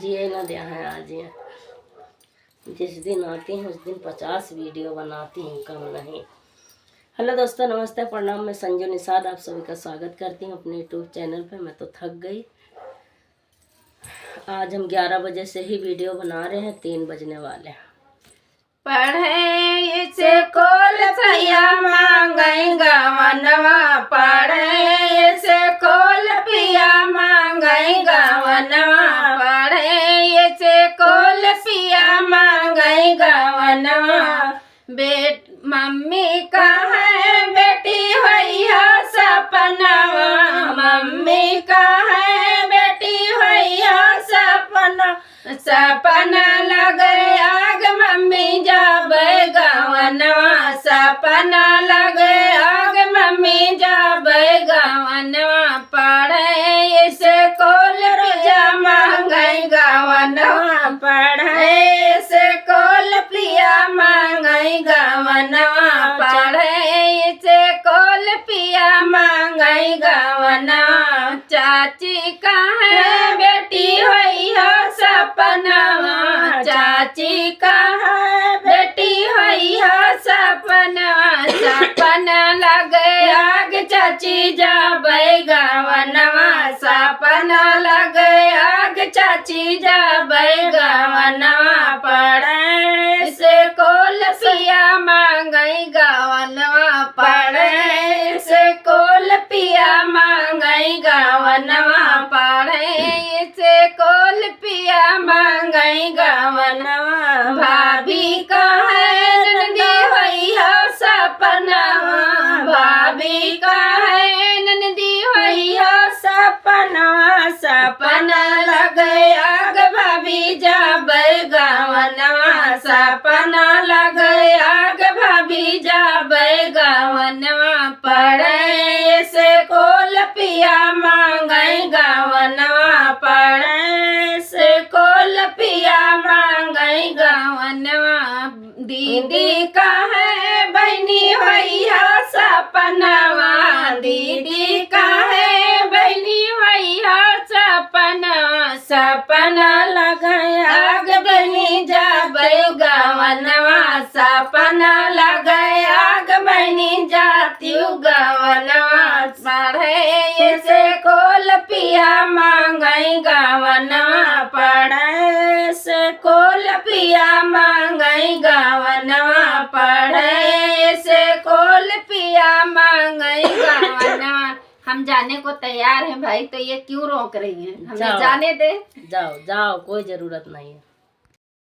ये ना दिया है आज ये जिस दिन आती हूँ उस दिन 50 वीडियो बनाती हूँ, कम नहीं। हेलो दोस्तों, नमस्ते, प्रणाम। मैं संजू निषाद आप सभी का स्वागत करती हूँ अपने यूट्यूब चैनल पे। मैं तो थक गई। आज हम 11 बजे से ही वीडियो बना रहे हैं, 3 बजने वाले हैं। पढ़े से कोल पिया मांगई गवनवा, पढ़े से कोल पिया मांगई गवनवा, पढ़े से कोल पिया मांगई गवनवा। मम्मी का है बेटी होइया सपनवा, मम्मी का है बेटी होइया सपना, सपना लगे आग मम्मी जाबे गवनवा, सपना लगे आग मम्मी जाबे गवनवा। पढ़े से कोल रुजा मांगई गवनवा, पढ़े से कोल पिया मांगई गवनवा, पढ़े से कोल पिया मांगई गवनवा। चाची का है बेटी होइया सपनवा, चाची का है बेटी होइया सपनवा, सपना लगे आग चाची जाबे गवनवा, सपना लगे आग चाची जाबे गवनवा। पढ़े से कोल पिया मांगई गवनवा, पढ़े से कोल पिया मांगई गवनवा, पढ़े से कोल पिया मांगई गवनवा। भाभी का है नंदी होइया सपनवा, भाभी का है नंदी होइया सपनवा, सपना लगे आग भाभी जाबे गवनवा, सपना लगे आग भाभी जाबे गवनवा। पढ़े से कोल पिया मांगई गवनवा, पढ़े से कोल पिया मांगई गवनवा। दीदी का है बहनी होइया सपनवा, दीदी का है बहनी होइया सपनवा, सपना लगे आग बहनी जाबे गवनवा, सपना लगे आग बहनी जाती गवनवा। पढ़े से कोल पिया मांगई गवनवा, पढ़े से कोल पिया मांगई गवनवा, पढ़े से कोल पिया मांगई गवनवा। हम जाने को तैयार हैं भाई, तो ये क्यों रोक रही हैं? हमें जाने दे। जाओ जाओ, कोई जरूरत नहीं है।